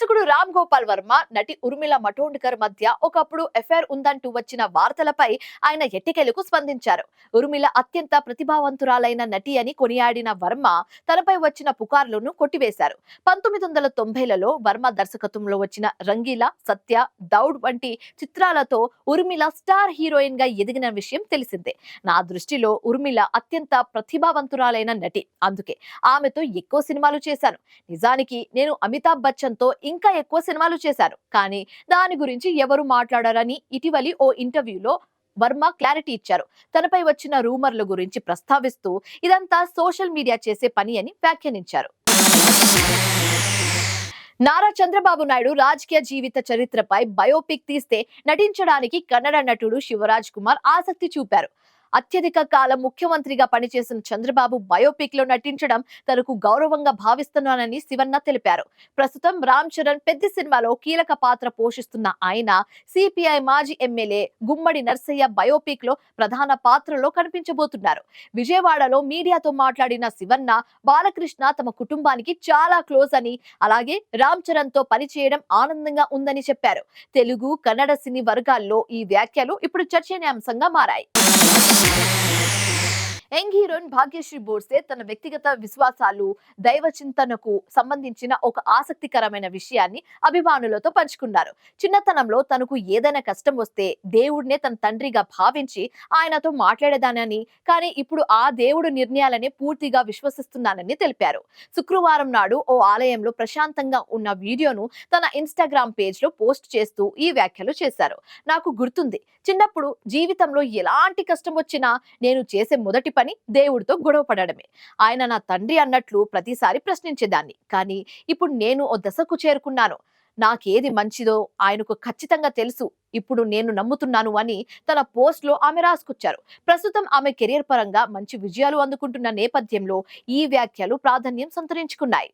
దర్శకుడు రామ్ గోపాల్ వర్మ, నటి ఉర్మిళ మటోండ్కర్ మధ్య ఒకప్పుడు ఎఫైర్ ఉందంటూ వచ్చిన వార్తలపై ఆయన ఎట్టికెలకు స్పందించారు. ఉర్మిళ అత్యంత ప్రతిభావంతురాలైన నటి అని కొనియాడిన వర్మ తనపై వచ్చిన పుకార్లను కొట్టివేశారు. 1990లలో వర్మ దర్శకత్వంలో వచ్చిన రంగీలా, సత్య, దౌడ్ వంటి చిత్రాలతో ఉర్మిళ స్టార్ హీరోయిన్ గా ఎదిగిన విషయం తెలిసిందే. నా దృష్టిలో ఉర్మిళ అత్యంత ప్రతిభావంతురాలైన నటి, అందుకే ఆమెతో ఎక్కువ సినిమాలు చేశాను. నిజానికి నేను అమితాబ్ బచ్చన్ తో ఇంకా ఎక్కువ సినిమాలు చేశాను, కానీ దాని గురించి ఎవరు మాట్లాడారని ఇటీవలి ఓ ఇంటర్వ్యూలో వర్మ క్లారిటీ ఇచ్చారు. తనపై వచ్చిన రూమర్ల గురించి ప్రస్తావిస్తూ ఇదంతా సోషల్ మీడియా చేసే పని అని వ్యాఖ్యానించారు. నారా చంద్రబాబు నాయుడు రాజకీయ జీవిత చరిత్రపై బయోపిక్ తీస్తే నటించడానికి కన్నడ నటుడు శివరాజ్ కుమార్ ఆసక్తి చూపారు. అత్యధిక కాలం ముఖ్యమంత్రిగా పనిచేసిన చంద్రబాబు బయోపిక్ లో నటించడం తనకు గౌరవంగా భావిస్తున్నానని శివన్న తెలిపారు. ప్రస్తుతం రామ్ చరణ్ పెద్ద సినిమాలో కీలక పాత్ర పోషిస్తున్న ఆయన సిపిఐ మాజీ ఎమ్మెల్యే గుమ్మడి నర్సయ్య బయోపిక్ లో ప్రధాన పాత్రలో కనిపించబోతున్నారు. విజయవాడలో మీడియాతో మాట్లాడిన శివన్న, బాలకృష్ణ తమ కుటుంబానికి చాలా క్లోజ్ అని, అలాగే రామ్ చరణ్ తో పనిచేయడం ఆనందంగా ఉందని చెప్పారు. తెలుగు, కన్నడ సినీ వర్గాల్లో ఈ వ్యాఖ్యలు ఇప్పుడు చర్చనీయాంశంగా మారాయి. యంగ్ హీరోయిన్ భాగ్యశ్రీ బోర్సే తన వ్యక్తిగత విశ్వాసాలు, దైవ చింతనకు సంబంధించిన ఒక ఆసక్తికరమైన విషయాన్ని అభిమానులతో పంచుకున్నారు. చిన్నతనంలో తనకు ఏదైనా కష్టం వస్తే దేవుడినే తన తండ్రిగా భావించి ఆయనతో మాట్లాడేదానని, కానీ ఇప్పుడు ఆ దేవుడు నిర్ణయాలనే పూర్తిగా విశ్వసిస్తున్నానని తెలిపారు. శుక్రవారం నాడు ఓ ఆలయంలో ప్రశాంతంగా ఉన్న వీడియోను తన ఇన్స్టాగ్రామ్ పేజ్ లో పోస్ట్ చేస్తూ ఈ వ్యాఖ్యలు చేశారు. నాకు గుర్తుంది, చిన్నప్పుడు జీవితంలో ఎలాంటి కష్టం వచ్చినా నేను చేసే మొదటి పని దేవుడితో గొడవ పడడమే. ఆయన నా తండ్రి అన్నట్లు ప్రతిసారి ప్రశ్నించేదాన్ని, కానీ ఇప్పుడు నేను ఓ దశకు చేరుకున్నాను. నాకేది మంచిదో ఆయనకు ఖచ్చితంగా తెలుసు, ఇప్పుడు నేను నమ్ముతున్నాను అని తన పోస్ట్ లో ఆమె రాసుకొచ్చారు. ప్రస్తుతం ఆమె కెరీర్ పరంగా మంచి విజయాలు అందుకుంటున్న నేపథ్యంలో ఈ వ్యాఖ్యలు ప్రాధాన్యం సంతరించుకున్నాయి.